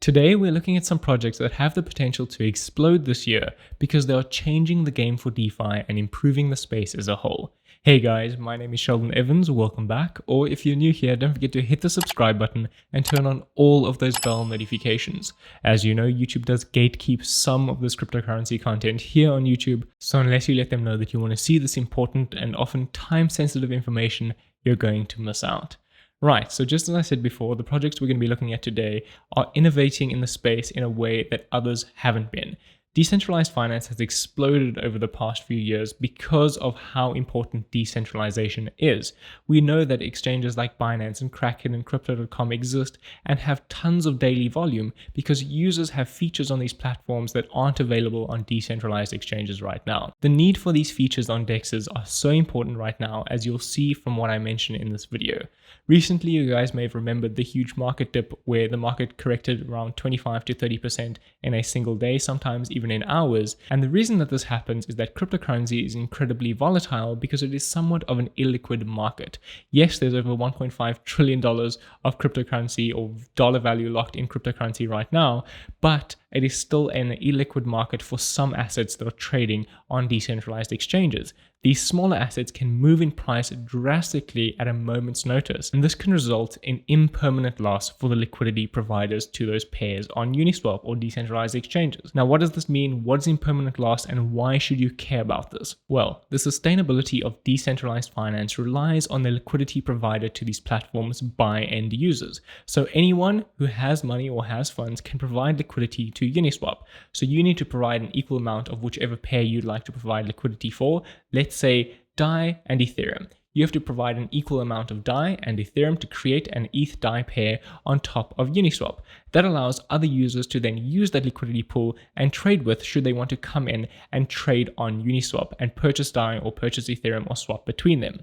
Today, we're looking at some projects that have the potential to explode this year because they are changing the game for DeFi and improving the space as a whole. Hey guys, my name is Sheldon Evans, welcome back. Or if you're new here, don't forget to hit the subscribe button and turn on all of those bell notifications. As you know, YouTube does gatekeep some of this cryptocurrency content here on YouTube, so unless you let them know that you want to see this important and often time-sensitive information, you're going to miss out. Right, so just as I said before, the projects we're going to be looking at today are innovating in the space in a way that others haven't been. Decentralized finance has exploded over the past few years because of how important decentralization is. We know that exchanges like Binance and Kraken and Crypto.com exist and have tons of daily volume because users have features on these platforms that aren't available on decentralized exchanges right now. The need for these features on DEXs are so important right now, as you'll see from what I mentioned in this video. Recently, you guys may have remembered the huge market dip where the market corrected around 25 to 30% in a single day, sometimes even in hours. And the reason that this happens is that cryptocurrency is incredibly volatile because it is somewhat of an illiquid market. Yes, there's over $1.5 trillion of cryptocurrency or dollar value locked in cryptocurrency right now, but it is still an illiquid market for some assets that are trading on decentralized exchanges. These smaller assets can move in price drastically at a moment's notice, and this can result in impermanent loss for the liquidity providers to those pairs on Uniswap or decentralized exchanges. Now, what does this mean? What is impermanent loss, and why should you care about this? Well, the sustainability of decentralized finance relies on the liquidity provided to these platforms by end users. So anyone who has money or has funds can provide liquidity to Uniswap. So you need to provide an equal amount of whichever pair you'd like to provide liquidity for. Let's say DAI and Ethereum. You have to provide an equal amount of DAI and Ethereum to create an ETH DAI pair on top of Uniswap. That allows other users to then use that liquidity pool and trade with should they want to come in and trade on Uniswap and purchase DAI or purchase Ethereum or swap between them.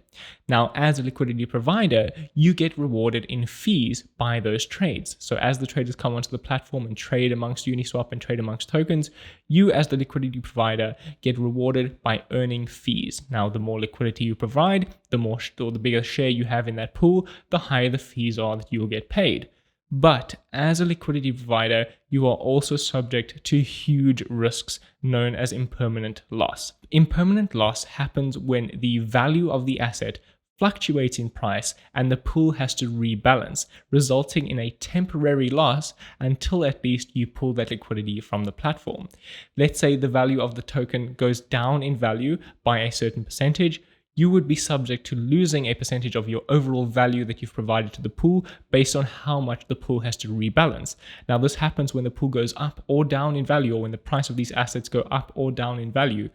Now, as a liquidity provider, you get rewarded in fees by those trades. So as the traders come onto the platform and trade amongst Uniswap and trade amongst tokens, you as the liquidity provider get rewarded by earning fees. Now, the more liquidity you provide, the bigger share you have in that pool, the higher the fees are that you will get paid. But as a liquidity provider, you are also subject to huge risks known as impermanent loss. Impermanent loss happens when the value of the asset fluctuates in price and the pool has to rebalance, resulting in a temporary loss until at least you pull that liquidity from the platform. Let's say the value of the token goes down in value by a certain percentage. You would be subject to losing a percentage of your overall value that you've provided to the pool based on how much the pool has to rebalance. Now, this happens when the pool goes up or down in value, or when the price of these assets go up or down in value.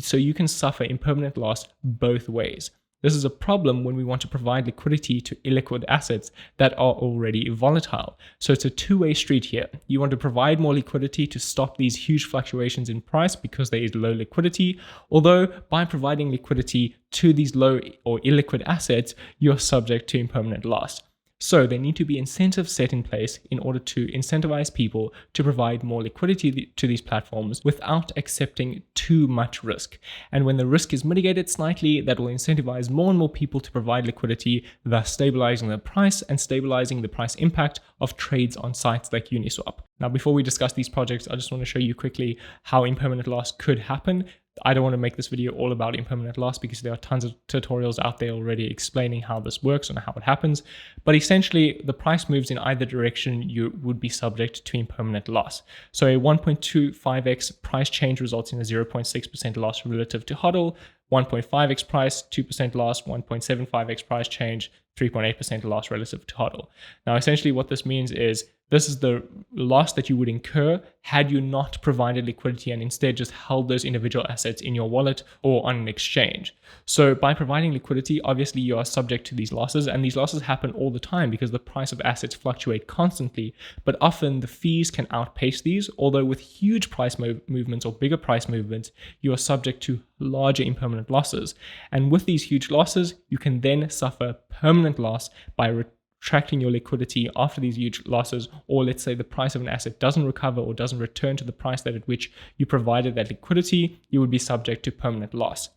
So you can suffer impermanent loss both ways. This is a problem when we want to provide liquidity to illiquid assets that are already volatile. So it's a two-way street here. You want to provide more liquidity to stop these huge fluctuations in price because there is low liquidity, although by providing liquidity to these low or illiquid assets, you're subject to impermanent loss. So there need to be incentives set in place in order to incentivize people to provide more liquidity to these platforms without accepting too much risk. And when the risk is mitigated slightly, that will incentivize more and more people to provide liquidity, thus stabilizing the price and stabilizing the price impact of trades on sites like Uniswap. Now, before we discuss these projects, I just want to show you quickly how impermanent loss could happen. I don't want to make this video all about impermanent loss because there are tons of tutorials out there already explaining how this works and how it happens. But essentially, the price moves in either direction, you would be subject to impermanent loss. So a 1.25x price change results in a 0.6% loss relative to HODL, 1.5x price, 2% loss, 1.75x price change, 3.8% loss relative to HODL. Now, essentially what this means is this is the loss that you would incur had you not provided liquidity and instead just held those individual assets in your wallet or on an exchange. So by providing liquidity, obviously you are subject to these losses, and these losses happen all the time because the price of assets fluctuate constantly, but often the fees can outpace these, although with huge price movements or bigger price movements, you are subject to larger impermanent losses. And with these huge losses, you can then suffer permanent loss by retracting your liquidity after these huge losses, or let's say the price of an asset doesn't recover or doesn't return to the price that at which you provided that liquidity, you would be subject to permanent loss.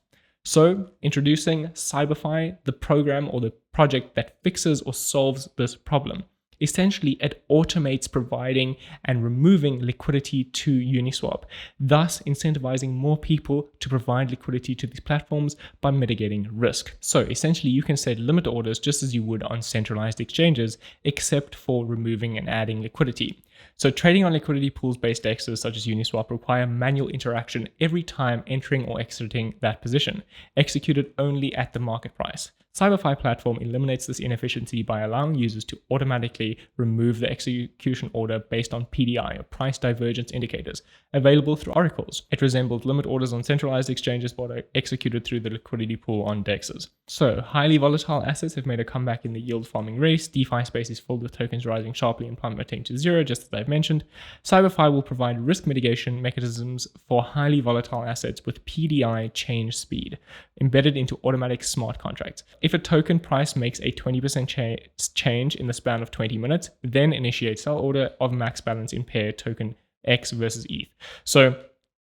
So introducing CyberFi, the program or the project that fixes or solves this problem. Essentially, it automates providing and removing liquidity to Uniswap, thus incentivizing more people to provide liquidity to these platforms by mitigating risk. So essentially, you can set limit orders just as you would on centralized exchanges, except for removing and adding liquidity. So trading on liquidity pools-based DEXs such as Uniswap require manual interaction every time entering or exiting that position, executed only at the market price. CyberFi platform eliminates this inefficiency by allowing users to automatically remove the execution order based on PDI, or price divergence indicators, available through oracles. It resembles limit orders on centralized exchanges but are executed through the liquidity pool on DEXs. So, highly volatile assets have made a comeback in the yield farming race. DeFi space is filled with tokens rising sharply and plummeting to zero, just as I've mentioned. CyberFi will provide risk mitigation mechanisms for highly volatile assets with PDI change speed, embedded into automatic smart contracts. If a token price makes a 20% change in the span of 20 minutes, then initiate sell order of max balance in pair token X versus ETH. So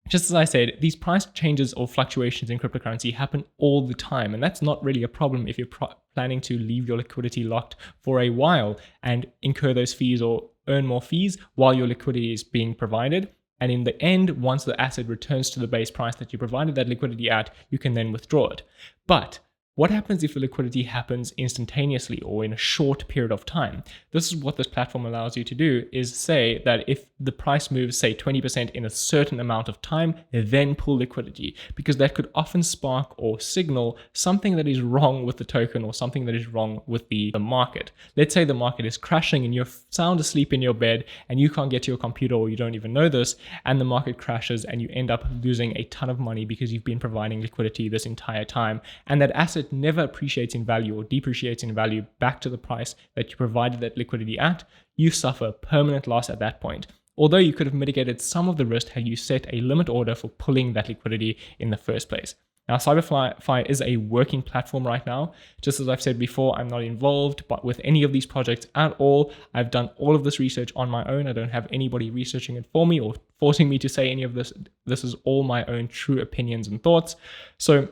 just as I said, these price changes or fluctuations in cryptocurrency happen all the time, and that's not really a problem if you're planning to leave your liquidity locked for a while and incur those fees or earn more fees while your liquidity is being provided. And in the end, once the asset returns to the base price that you provided that liquidity at, you can then withdraw it. But what happens if the liquidity happens instantaneously or in a short period of time? This is what this platform allows you to do, is say that if the price moves, say 20% in a certain amount of time, then pull liquidity, because that could often spark or signal something that is wrong with the token or something that is wrong with the market. Let's say the market is crashing and you're sound asleep in your bed and you can't get to your computer, or you don't even know this, and the market crashes and you end up losing a ton of money because you've been providing liquidity this entire time, and that asset never appreciates in value or depreciates in value back to the price that you provided that liquidity at. You suffer permanent loss at that point. Although you could have mitigated some of the risk had you set a limit order for pulling that liquidity in the first place. Now, CyberFi is a working platform right now. Just as I've said before, I'm not involved with any of these projects at all. I've done all of this research on my own. I don't have anybody researching it for me or forcing me to say any of this. This is all my own true opinions and thoughts. So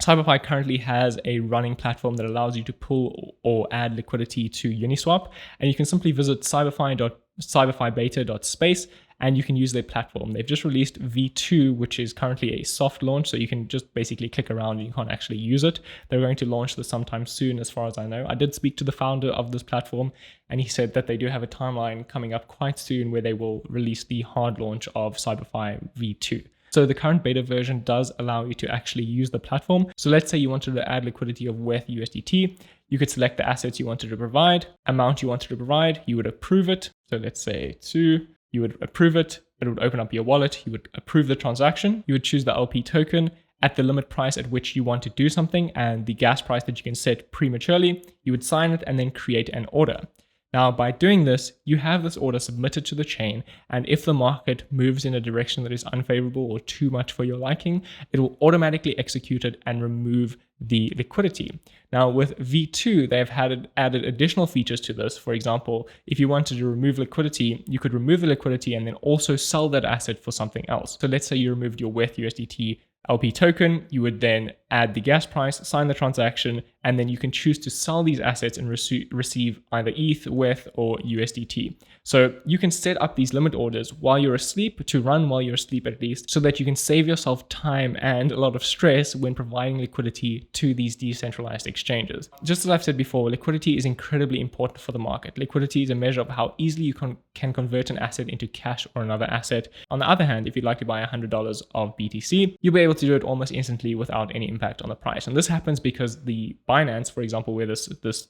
CyberFi currently has a running platform that allows you to pull or add liquidity to Uniswap, and you can simply visit cyberfibeta.space and you can use their platform. They've just released V2, which is currently a soft launch, so you can just basically click around and you can't actually use it. They're going to launch this sometime soon, as far as I know. I did speak to the founder of this platform, and he said that they do have a timeline coming up quite soon where they will release the hard launch of CyberFi V2. So the current beta version does allow you to actually use the platform. So let's say you wanted to add liquidity of WETH USDT. You could select the assets you wanted to provide, amount you wanted to provide, you would approve it. So let's say 2, you would approve it. It would open up your wallet. You would approve the transaction. You would choose the LP token at the limit price at which you want to do something and the gas price that you can set prematurely. You would sign it and then create an order. Now, by doing this, you have this order submitted to the chain, and if the market moves in a direction that is unfavorable or too much for your liking, it will automatically execute it and remove the liquidity. Now, with V2, they've added additional features to this. For example, if you wanted to remove liquidity, you could remove the liquidity and then also sell that asset for something else. So let's say you removed your WETH USDT LP token, you would then add the gas price, sign the transaction, and then you can choose to sell these assets and receive either ETH, WETH, or USDT. So you can set up these limit orders while you're asleep, to run while you're asleep at least, so that you can save yourself time and a lot of stress when providing liquidity to these decentralized exchanges. Just as I've said before, liquidity is incredibly important for the market. Liquidity is a measure of how easily you can convert an asset into cash or another asset. On the other hand, if you'd like to buy $100 of BTC, you'll be able to do it almost instantly without any impact on the price. And this happens because the Binance, for example, where this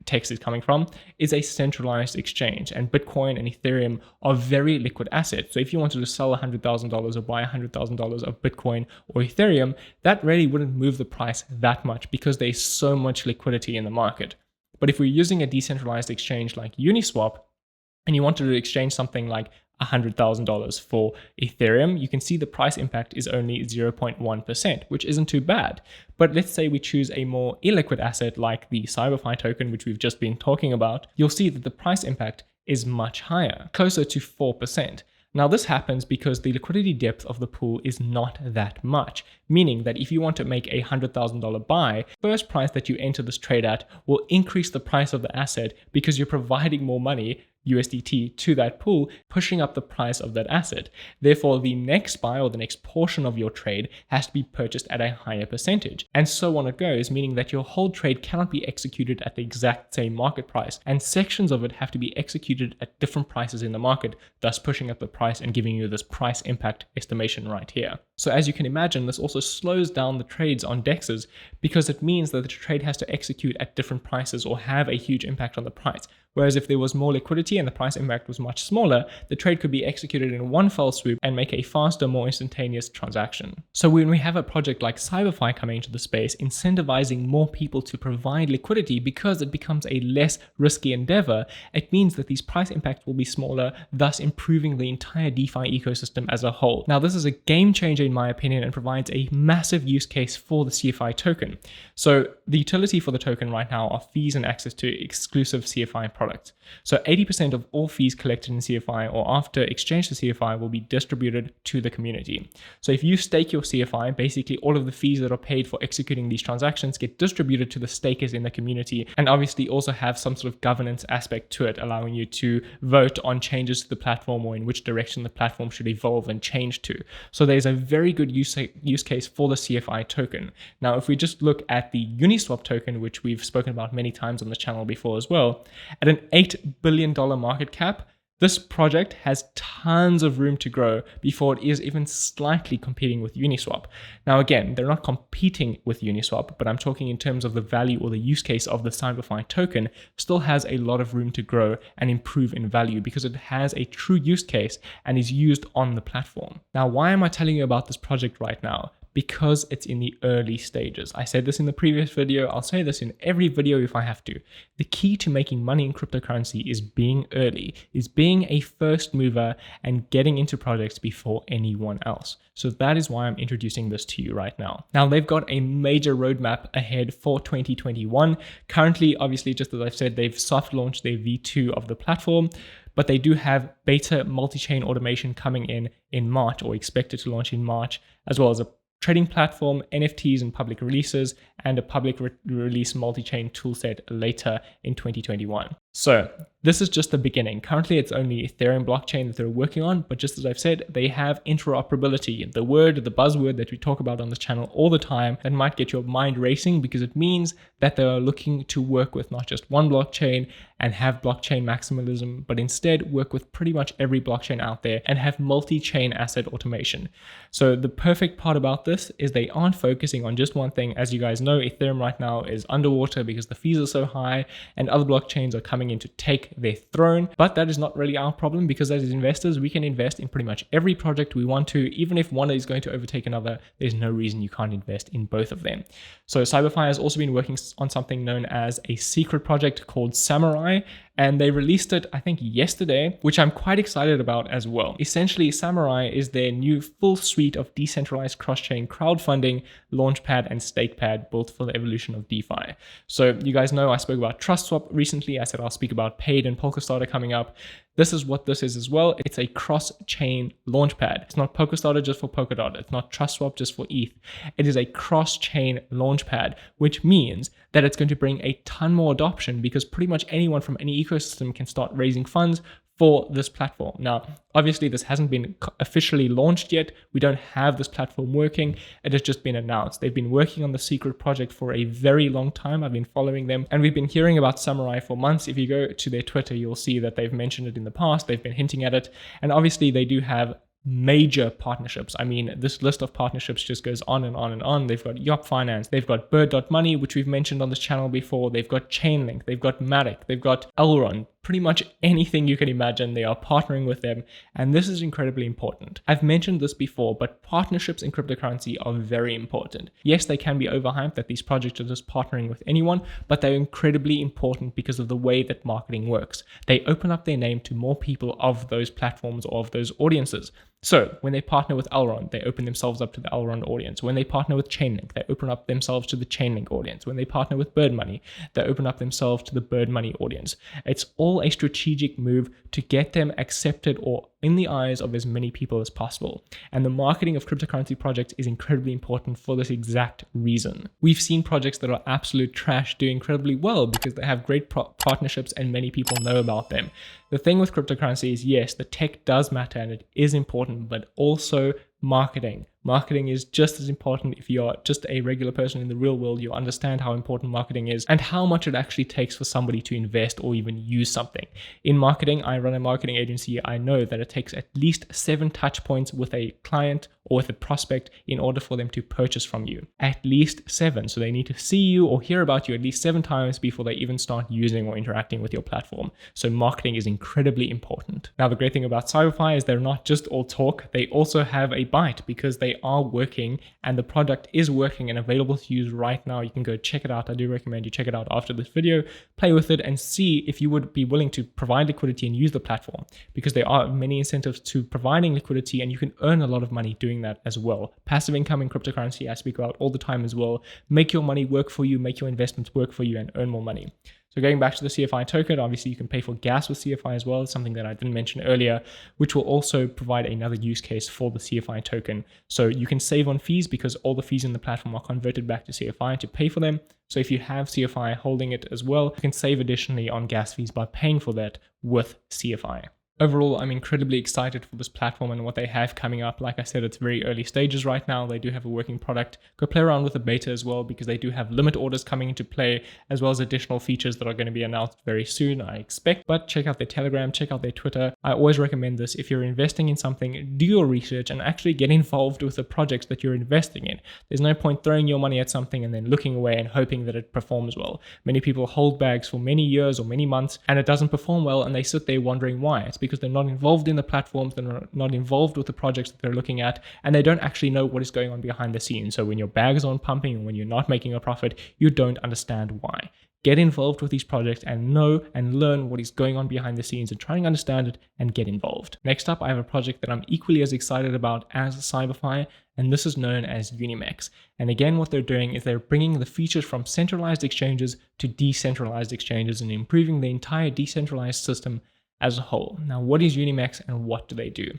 text is coming from, is a centralized exchange, and Bitcoin and Ethereum are very liquid assets. So if you wanted to sell $100,000 or buy $100,000 of Bitcoin or Ethereum, that really wouldn't move the price that much because there's so much liquidity in the market. But if we're using a decentralized exchange like Uniswap, and you wanted to exchange something like $100,000 for Ethereum, you can see the price impact is only 0.1%, which isn't too bad. But let's say we choose a more illiquid asset like the CyberFi token, which we've just been talking about, you'll see that the price impact is much higher, closer to 4%. Now, this happens because the liquidity depth of the pool is not that much, meaning that if you want to make a $100,000 buy, first price that you enter this trade at will increase the price of the asset because you're providing more money, USDT, to that pool, pushing up the price of that asset. Therefore, the next buy or the next portion of your trade has to be purchased at a higher percentage. And so on it goes, meaning that your whole trade cannot be executed at the exact same market price, and sections of it have to be executed at different prices in the market, thus pushing up the price and giving you this price impact estimation right here. So as you can imagine, this also slows down the trades on DEXs because it means that the trade has to execute at different prices or have a huge impact on the price. Whereas if there was more liquidity and the price impact was much smaller, the trade could be executed in one fell swoop and make a faster, more instantaneous transaction. So when we have a project like CyberFi coming into the space, incentivizing more people to provide liquidity because it becomes a less risky endeavor, it means that these price impacts will be smaller, thus improving the entire DeFi ecosystem as a whole. Now, this is a game changer in my opinion and provides a massive use case for the CFI token. So the utility for the token right now are fees and access to exclusive CFI products. So 80% of all fees collected in CFI or after exchange to CFI will be distributed to the community. So if you stake your CFI, basically all of the fees that are paid for executing these transactions get distributed to the stakers in the community, and obviously also have some sort of governance aspect to it, allowing you to vote on changes to the platform or in which direction the platform should evolve and change to. So there's a very good use case for the CFI token. Now, if we just look at the Uniswap token, which we've spoken about many times on the channel before as well, at an $8 billion market cap, this project has tons of room to grow before it is even slightly competing with Uniswap. Now, again, they're not competing with Uniswap, but I'm talking in terms of the value or the use case of the CyberFi token still has a lot of room to grow and improve in value because it has a true use case and is used on the platform. Now, why am I telling you about this project right now? Because it's in the early stages. I said this in the previous video, I'll say this in every video if I have to. The key to making money in cryptocurrency is being early, is being a first mover and getting into projects before anyone else. So that is why I'm introducing this to you right now. Now, they've got a major roadmap ahead for 2021. Currently, obviously, just as I've said, they've soft launched their V2 of the platform, but they do have beta multi-chain automation coming in March, or expected to launch in March, as well as a trading platform, NFTs and public releases, and a public release multi-chain toolset later in 2021. So this is just the beginning. Currently, it's only Ethereum blockchain that they're working on, but just as I've said, they have interoperability, the buzzword that we talk about on this channel all the time that might get your mind racing because it means that they are looking to work with not just one blockchain and have blockchain maximalism, but instead work with pretty much every blockchain out there and have multi-chain asset automation. So the perfect part about this is they aren't focusing on just one thing. As you guys know, Ethereum right now is underwater because the fees are so high and other blockchains are coming in to take their throne. But that is not really our problem because as investors, we can invest in pretty much every project we want to. Even if one is going to overtake another, there's no reason you can't invest in both of them. So CyberFi has also been working on something known as a secret project called Samurai, and they released it, I think, yesterday, which I'm quite excited about as well. Essentially, Samurai is their new full suite of decentralized cross-chain crowdfunding, launchpad, and stakepad built for the evolution of DeFi. So you guys know I spoke about TrustSwap recently. I said I'll speak about Paid and Polkastarter coming up. This is what this is as well. It's a cross-chain launchpad. It's not Polkastarter just for Polkadot. It's not TrustSwap just for ETH. It is a cross-chain launchpad, which means that it's going to bring a ton more adoption because pretty much anyone from any ecosystem can start raising funds for this platform. Now, obviously, this hasn't been officially launched yet. We don't have this platform working. It has just been announced. They've been working on the secret project for a very long time. I've been following them, and we've been hearing about Samurai for months. If you go to their Twitter, you'll see that they've mentioned it in the past. They've been hinting at it, and obviously, they do have major partnerships. I mean, this list of partnerships just goes on and on and on. They've got Yop Finance, they've got Bird.money, which we've mentioned on this channel before. They've got Chainlink, they've got Matic, they've got Elrond. Pretty much anything you can imagine, they are partnering with them, and this is incredibly important. I've mentioned this before, but partnerships in cryptocurrency are very important. Yes, they can be overhyped that these projects are just partnering with anyone, but they're incredibly important because of the way that marketing works. They open up their name to more people of those platforms or of those audiences. So when they partner with Elrond, they open themselves up to the Elrond audience. When they partner with Chainlink, they open up themselves to the Chainlink audience. When they partner with Bird Money, they open up themselves to the Bird Money audience. It's all a strategic move to get them accepted or in the eyes of as many people as possible. And the marketing of cryptocurrency projects is incredibly important for this exact reason. We've seen projects that are absolute trash do incredibly well because they have great partnerships and many people know about them. The thing with cryptocurrency is, yes, the tech does matter and it is important, but also marketing. Marketing is just as important. If you're just a regular person in the real world, you understand how important marketing is and how much it actually takes for somebody to invest or even use something. In marketing, I run a marketing agency. I know that it takes at least 7 touch points with a client or with a prospect in order for them to purchase from you. At least 7. So they need to see you or hear about you at least 7 times before they even start using or interacting with your platform. So marketing is incredibly important. Now, the great thing about CyberFi is they're not just all talk. They also have a bite because they are working and the product is working and available to use right now. You can go check it out. I do recommend you check it out after this video, play with it and see if you would be willing to provide liquidity and use the platform, because there are many incentives to providing liquidity and you can earn a lot of money doing that as well. Passive income in cryptocurrency, I speak about all the time as well. Make your money work for you, make your investments work for you and earn more money. So going back to the CFI token, obviously you can pay for gas with CFI as well, something that I didn't mention earlier, which will also provide another use case for the CFI token. So you can save on fees because all the fees in the platform are converted back to CFI to pay for them. So if you have CFI holding it as well, you can save additionally on gas fees by paying for that with CFI. Overall, I'm incredibly excited for this platform and what they have coming up. Like I said, it's very early stages right now. They do have a working product. Go play around with the beta as well, because they do have limit orders coming into play, as well as additional features that are going to be announced very soon, I expect. But check out their Telegram, check out their Twitter. I always recommend this. If you're investing in something, do your research and actually get involved with the projects that you're investing in. There's no point throwing your money at something and then looking away and hoping that it performs well. Many people hold bags for many years or many months and it doesn't perform well, and they sit there wondering why. It's because they're not involved in the platforms, they're not involved with the projects that they're looking at, and they don't actually know what is going on behind the scenes. So when your bags aren't pumping and when you're not making a profit, you don't understand why. Get involved with these projects and know and learn what is going on behind the scenes and try and understand it and get involved. Next up, I have a project that I'm equally as excited about as CyberFi, and this is known as Unimex. And again, what they're doing is they're bringing the features from centralized exchanges to decentralized exchanges and improving the entire decentralized system as a whole. Now, what is Unimex and what do they do?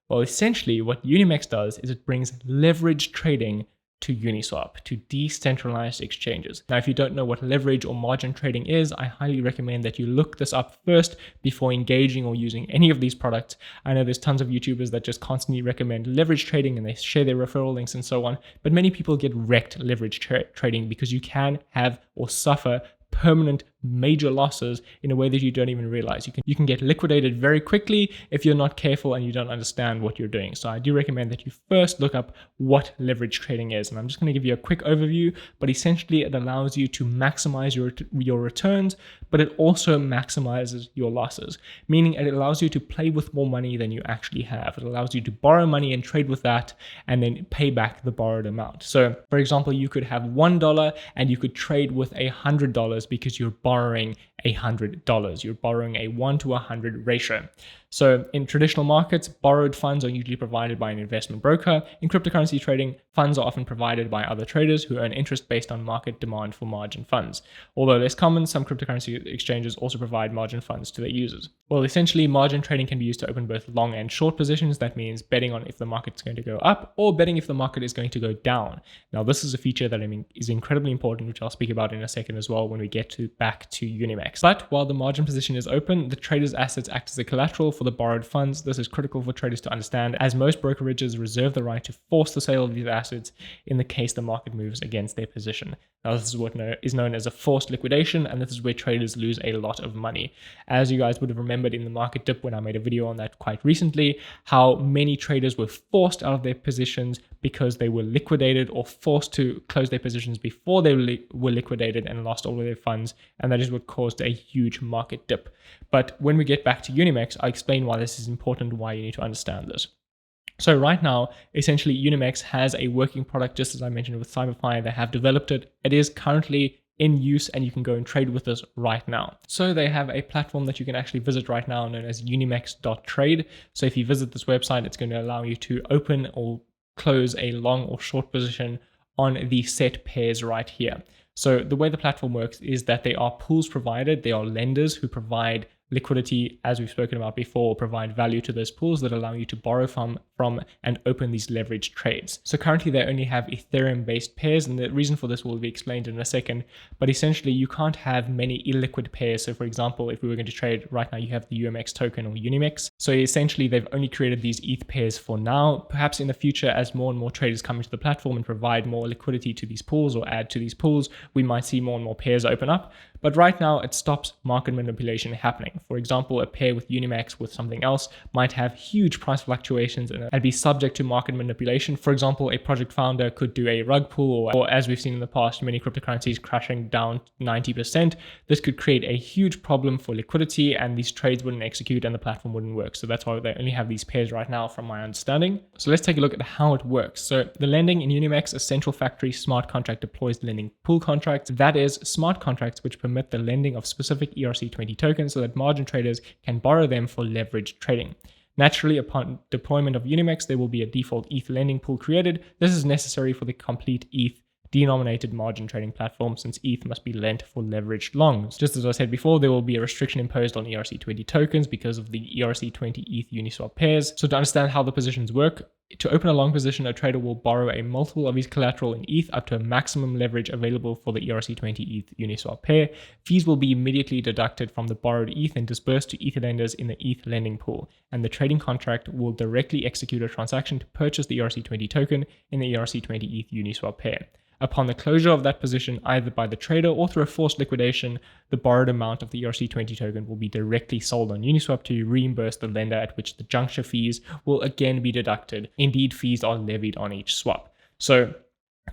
Well, essentially what Unimex does is it brings leverage trading to Uniswap, to decentralized exchanges. Now, if you don't know what leverage or margin trading is, I highly recommend that you look this up first before engaging or using any of these products. I know there's tons of YouTubers that just constantly recommend leverage trading and they share their referral links and so on, but many people get wrecked leverage trading because you can have or suffer permanent major losses in a way that you don't even realize. You can get liquidated very quickly if you're not careful and you don't understand what you're doing. So I do recommend that you first look up what leverage trading is. And I'm just going to give you a quick overview, but essentially it allows you to maximize your returns, but it also maximizes your losses, meaning it allows you to play with more money than you actually have. It allows you to borrow money and trade with that and then pay back the borrowed amount. So for example, you could have $1 and you could trade with $100 because you're borrowing $100. You're borrowing a 1 to 100 ratio. So in traditional markets, borrowed funds are usually provided by an investment broker. In cryptocurrency trading, funds are often provided by other traders who earn interest based on market demand for margin funds. Although less common, some cryptocurrency exchanges also provide margin funds to their users. Well, essentially, margin trading can be used to open both long and short positions. That means betting on if the market's going to go up or betting if the market is going to go down. Now, this is a feature that is incredibly important, which I'll speak about in a second as well when we get back to Unimex. But while the margin position is open, the trader's assets act as a collateral for the borrowed funds. This is critical for traders to understand, as most brokerages reserve the right to force the sale of these assets in the case the market moves against their position. Now, this is what is known as a forced liquidation, and this is where traders lose a lot of money. As you guys would have remembered in the market dip when I made a video on that quite recently, how many traders were forced out of their positions because they were liquidated or forced to close their positions before they were liquidated and lost all of their funds, and that is what caused a huge market dip. But when we get back to Unimex, I'll explain why this is important and why you need to understand this. So right now, essentially, Unimex has a working product, just as I mentioned with CyberFi. They have developed it. It is currently in use and you can go and trade with this right now. So they have a platform that you can actually visit right now known as unimex.trade. So if you visit this website, it's going to allow you to open or close a long or short position on the set pairs right here. So the way the platform works is that they are pools provided. They are lenders who provide liquidity, as we've spoken about before, provide value to those pools that allow you to borrow from and open these leveraged trades. So currently they only have Ethereum based pairs, and the reason for this will be explained in a second, but essentially you can't have many illiquid pairs. So for example, if we were going to trade right now, you have the UMX token or Unimex. So essentially they've only created these ETH pairs for now. Perhaps in the future, as more and more traders come into the platform and provide more liquidity to these pools or add to these pools, we might see more and more pairs open up. But right now it stops market manipulation happening. For example, a pair with Unimex with something else might have huge price fluctuations and be subject to market manipulation. For example, a project founder could do a rug pull, or as we've seen in the past, many cryptocurrencies crashing down 90%. This could create a huge problem for liquidity and these trades wouldn't execute and the platform wouldn't work. So that's why they only have these pairs right now from my understanding. So let's take a look at how it works. So the lending in Unimex, a central factory smart contract deploys lending pool contracts. That is smart contracts which permit the lending of specific ERC20 tokens so that margin traders can borrow them for leveraged trading. Naturally, upon deployment of Unimex, there will be a default ETH lending pool created. This is necessary for the complete ETH denominated margin trading platform, since ETH must be lent for leveraged longs. Just as I said before, there will be a restriction imposed on ERC20 tokens because of the ERC20 ETH Uniswap pairs. So to understand how the positions work, to open a long position, a trader will borrow a multiple of his collateral in ETH up to a maximum leverage available for the ERC20 ETH Uniswap pair. Fees will be immediately deducted from the borrowed ETH and dispersed to ETH lenders in the ETH lending pool, and the trading contract will directly execute a transaction to purchase the ERC20 token in the ERC20 ETH Uniswap pair. Upon the closure of that position, either by the trader or through a forced liquidation, the borrowed amount of the ERC20 token will be directly sold on Uniswap to reimburse the lender, at which the juncture fees will again be deducted. Indeed, fees are levied on each swap. So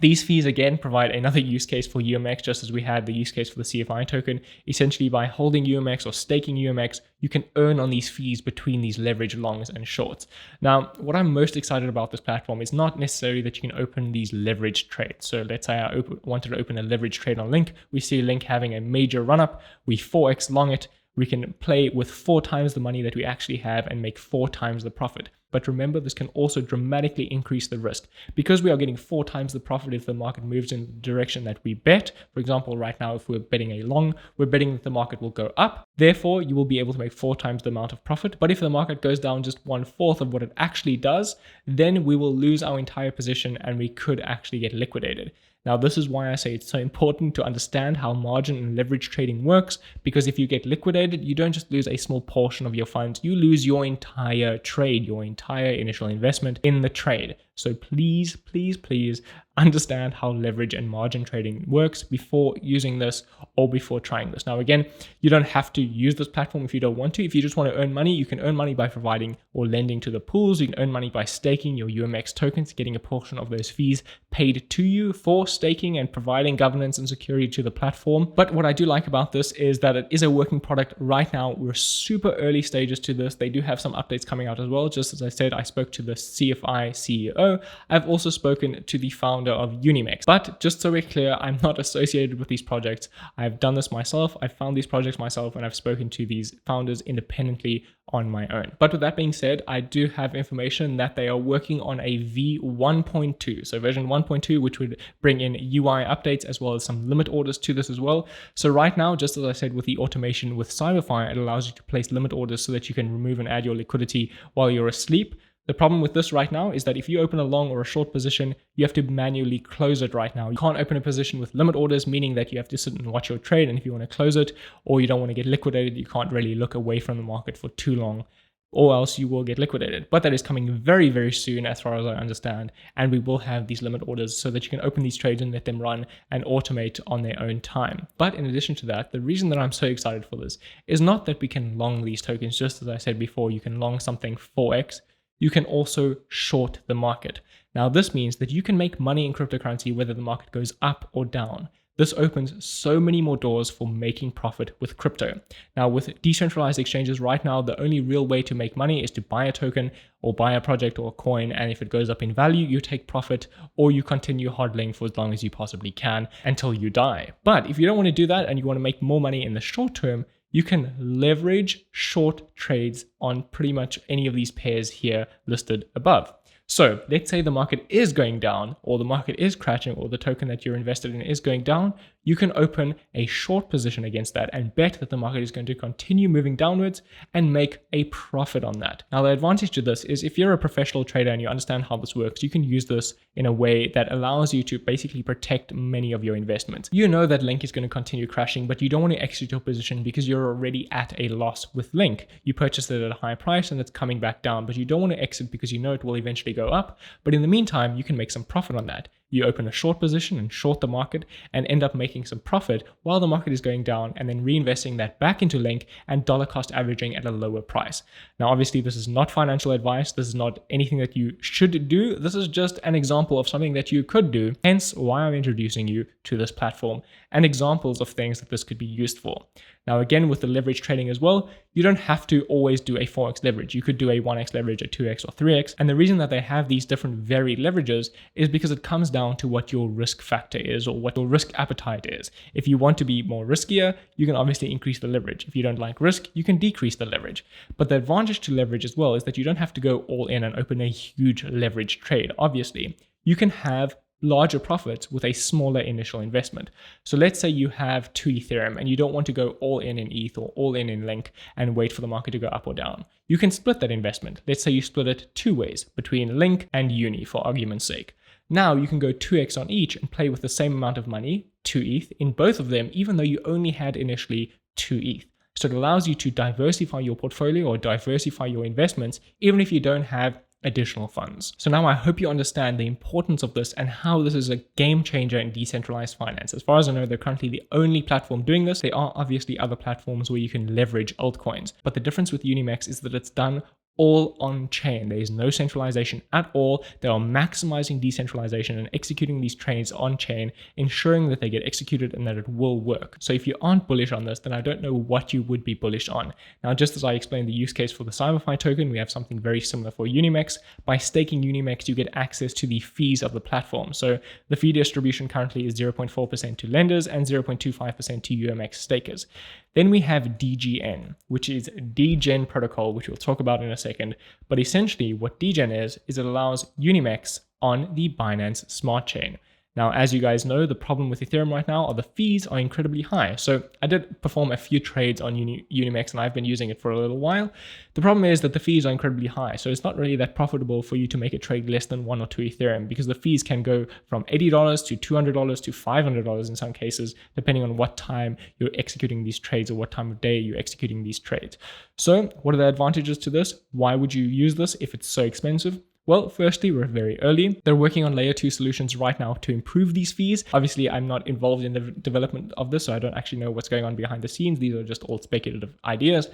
these fees again provide another use case for UMX, just as we had the use case for the CFI token. Essentially, by holding UMX or staking UMX, you can earn on these fees between these leverage longs and shorts. Now, what I'm most excited about this platform is not necessarily that you can open these leverage trades. So let's say I wanted to open a leverage trade on Link. We see Link having a major run up. We 4x long it. We can play with 4 times the money that we actually have and make 4 times the profit. But remember, this can also dramatically increase the risk because we are getting 4 times the profit if the market moves in the direction that we bet. For example, right now, if we're betting a long, we're betting that the market will go up. Therefore, you will be able to make 4 times the amount of profit. But if the market goes down just 1/4 of what it actually does, then we will lose our entire position and we could actually get liquidated. Now, this is why I say it's so important to understand how margin and leverage trading works, because if you get liquidated, you don't just lose a small portion of your funds, you lose your entire trade, your entire initial investment in the trade. So please, please, please understand how leverage and margin trading works before using this or before trying this. Now, again, you don't have to use this platform if you don't want to. If you just want to earn money, you can earn money by providing or lending to the pools. You can earn money by staking your UMX tokens, getting a portion of those fees paid to you for staking and providing governance and security to the platform. But what I do like about this is that it is a working product right now. We're super early stages to this. They do have some updates coming out as well. Just as I said, I spoke to the CFI CEO. I've also spoken to the founder of Unimex. But just so we're clear, I'm not associated with these projects. I've done this myself. I've found these projects myself, and I've spoken to these founders independently on my own. But with that being said, I do have information that they are working on a V1.2, so version 1.2, which would bring in UI updates as well as some limit orders to this as well. So right now, just as I said with the automation with CyberFi, it allows you to place limit orders so that you can remove and add your liquidity while you're asleep. The problem with this right now is that if you open a long or a short position, you have to manually close it right now. You can't open a position with limit orders, meaning that you have to sit and watch your trade. And if you want to close it or you don't want to get liquidated, you can't really look away from the market for too long, or else you will get liquidated. But that is coming very, very soon as far as I understand. And we will have these limit orders so that you can open these trades and let them run and automate on their own time. But in addition to that, the reason that I'm so excited for this is not that we can long these tokens. Just as I said before, you can long something 4x. You can also short the market. Now, this means that you can make money in cryptocurrency whether the market goes up or down. this opens so many more doors for making profit with crypto. Now, with decentralized exchanges right now, the only real way to make money is to buy a token or buy a project or a coin, and if it goes up in value, you take profit or you continue hodling for as long as you possibly can until you die. But if you don't want to do that and you want to make more money in the short term, you can leverage short trades on pretty much any of these pairs here listed above. So let's say the market is going down, or the market is crashing, or the token that you're invested in is going down. You can open a short position against that and bet that the market is going to continue moving downwards and make a profit on that. Now, the advantage to this is if you're a professional trader and you understand how this works, you can use this in a way that allows you to basically protect many of your investments. You know that Link is going to continue crashing, but you don't want to exit your position because you're already at a loss with Link. You purchased it at a high price and it's coming back down, but you don't want to exit because you know it will eventually go up. But in the meantime, you can make some profit on that. You open a short position and short the market and end up making some profit while the market is going down, and then reinvesting that back into Link and dollar cost averaging at a lower price. Now, obviously, this is not financial advice. This is not anything that you should do. This is just an example of something that you could do. Hence why I'm introducing you to this platform and examples of things that this could be used for. Now, again, with the leverage trading as well, you don't have to always do a 4x leverage. You could do a 1x leverage, a 2x or 3x. And the reason that they have these different varied leverages is because it comes down to what your risk factor is or what your risk appetite is. If you want to be more riskier, you can obviously increase the leverage. If you don't like risk, you can decrease the leverage. But the advantage to leverage as well is that you don't have to go all in and open a huge leverage trade. Obviously, you can have larger profits with a smaller initial investment. So let's say you have 2 Ethereum and you don't want to go all in ETH or all in Link and wait for the market to go up or down. You can split that investment. Let's say you split it 2 ways between Link and Uni for argument's sake. Now you can go 2x on each and play with the same amount of money, 2 ETH, in both of them, even though you only had initially 2 ETH. So it allows you to diversify your portfolio or diversify your investments, even if you don't have additional funds. So now I hope you understand the importance of this and how this is a game changer in decentralized finance. As far as I know, they're currently the only platform doing this. There are obviously other platforms where you can leverage altcoins, but the difference with Unimex is that it's done all on chain. There is no centralization at all. They are maximizing decentralization and executing these trades on chain, ensuring that they get executed and that it will work. So if you aren't bullish on this, then I don't know what you would be bullish on. Now, just as I explained the use case for the CyberFi token, we have something very similar for Unimex. By staking Unimex, you get access to the fees of the platform. So the fee distribution currently is 0.4% to lenders and 0.25% to UMX stakers. Then we have Degen, which is Degen protocol, which we'll talk about in a second. But essentially what Degen is it allows Unimex on the Binance Smart Chain. Now, as you guys know, the problem with Ethereum right now are the fees are incredibly high. So I did perform a few trades on Unimex and I've been using it for a little while. The problem is that the fees are incredibly high. So it's not really that profitable for you to make a trade less than 1 or 2 Ethereum because the fees can go from $80 to $200 to $500 in some cases, depending on what time you're executing these trades or what time of day you're executing these trades. So what are the advantages to this? Why would you use this if it's so expensive? Well, firstly, we're very early. They're working on layer 2 solutions right now to improve these fees. Obviously, I'm not involved in the development of this, so I don't actually know what's going on behind the scenes. These are just all speculative ideas.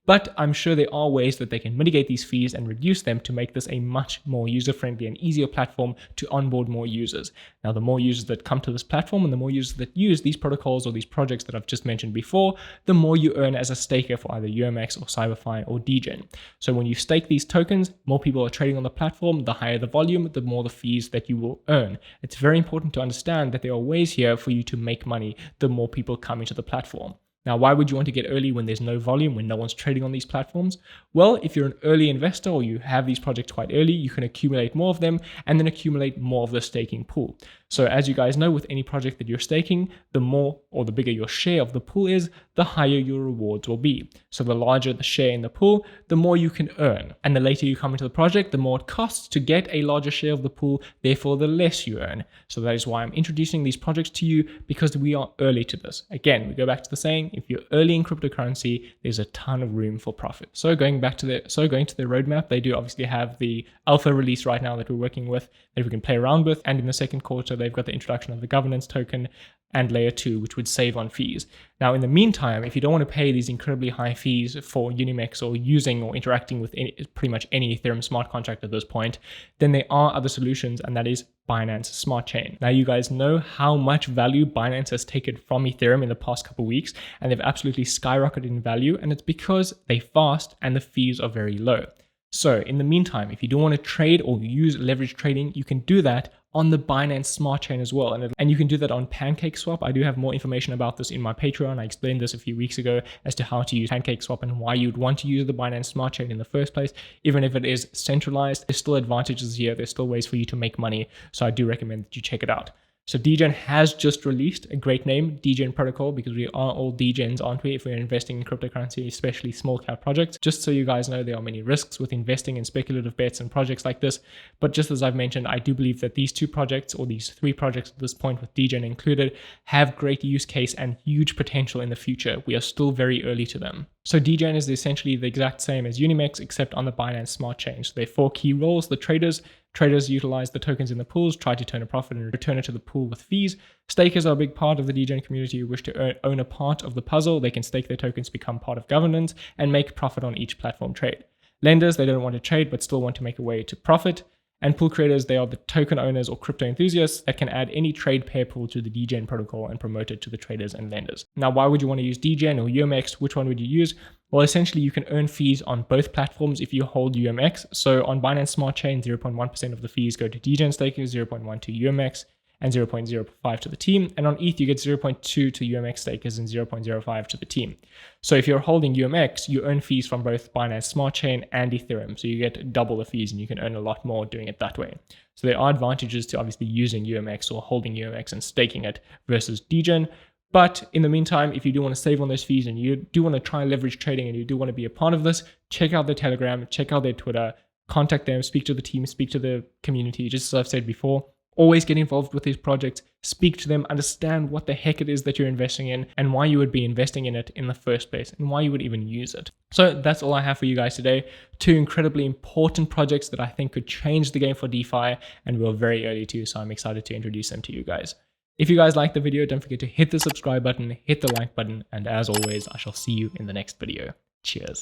But I'm sure there are ways that they can mitigate these fees and reduce them to make this a much more user-friendly and easier platform to onboard more users. Now, the more users that come to this platform and the more users that use these protocols or these projects that I've just mentioned before, the more you earn as a staker for either UMX or CyberFi or Degen. So when you stake these tokens, more people are trading on the platform, the higher the volume, the more the fees that you will earn. It's very important to understand that there are ways here for you to make money the more people come into the platform. Now, why would you want to get early when there's no volume, when no one's trading on these platforms? Well, if you're an early investor or you have these projects quite early, you can accumulate more of them and then accumulate more of the staking pool. So as you guys know, with any project that you're staking, the more or the bigger your share of the pool is, the higher your rewards will be. So the larger the share in the pool, the more you can earn. And the later you come into the project, the more it costs to get a larger share of the pool, therefore the less you earn. So that is why I'm introducing these projects to you, because we are early to this. Again, we go back to the saying, if you're early in cryptocurrency, there's a ton of room for profit. So going to their roadmap, they do obviously have the alpha release right now that we're working with, that we can play around with. And in the second quarter, they've got the introduction of the governance token. and layer 2, which would save on fees. Now, in the meantime, if you don't want to pay these incredibly high fees for Unimex or using or interacting with pretty much any Ethereum smart contract at this point, then there are other solutions, and that is Binance Smart Chain. Now, you guys know how much value Binance has taken from Ethereum in the past couple of weeks, and they've absolutely skyrocketed in value, and it's because they're fast and the fees are very low. So in the meantime, if you don't want to trade or use leverage trading, you can do that on the Binance Smart Chain as well. And you can do that on PancakeSwap. I do have more information about this in my Patreon. I explained this a few weeks ago as to how to use PancakeSwap and why you'd want to use the Binance Smart Chain in the first place. Even if it is centralized, there's still advantages here. There's still ways for you to make money. So I do recommend that you check it out. So Degen has just released a great name, Degen Protocol, because we are all Degens, aren't we, if we're investing in cryptocurrency, especially small cap projects. Just so you guys know, there are many risks with investing in speculative bets and projects like this. But just as I've mentioned, I do believe that these 2 projects, or these 3 projects at this point with Degen included, have great use case and huge potential in the future. We are still very early to them. So Degen is essentially the exact same as Unimex, except on the Binance Smart Chain. So there are 4 key roles. The traders utilize the tokens in the pools, try to turn a profit and return it to the pool with fees. Stakers are a big part of the Degen community who wish to own a part of the puzzle. They can stake their tokens, become part of governance, and make profit on each platform trade. Lenders, they don't want to trade but still want to make a way to profit. And pool creators, they are the token owners or crypto enthusiasts that can add any trade pair pool to the Degen protocol and promote it to the traders and lenders. Now, why would you want to use Degen or UMX? Which one would you use? Well, essentially, you can earn fees on both platforms if you hold UMX. So on Binance Smart Chain, 0.1% of the fees go to Degen stakers, 0.1 to UMX, and 0.05 to the team. And on ETH, you get 0.2 to UMX stakers and 0.05 to the team. So if you're holding UMX, you earn fees from both Binance Smart Chain and Ethereum. So you get double the fees and you can earn a lot more doing it that way. So there are advantages to obviously using UMX or holding UMX and staking it versus Degen. But in the meantime, if you do want to save on those fees and you do want to try leverage trading and you do want to be a part of this, check out their Telegram, check out their Twitter, contact them, speak to the team, speak to the community. Just as I've said before, always get involved with these projects, speak to them, understand what the heck it is that you're investing in and why you would be investing in it in the first place and why you would even use it. So that's all I have for you guys today. 2 incredibly important projects that I think could change the game for DeFi, and we're very early too, so I'm excited to introduce them to you guys. If you guys liked the video, don't forget to hit the subscribe button, hit the like button, and as always, I shall see you in the next video. Cheers.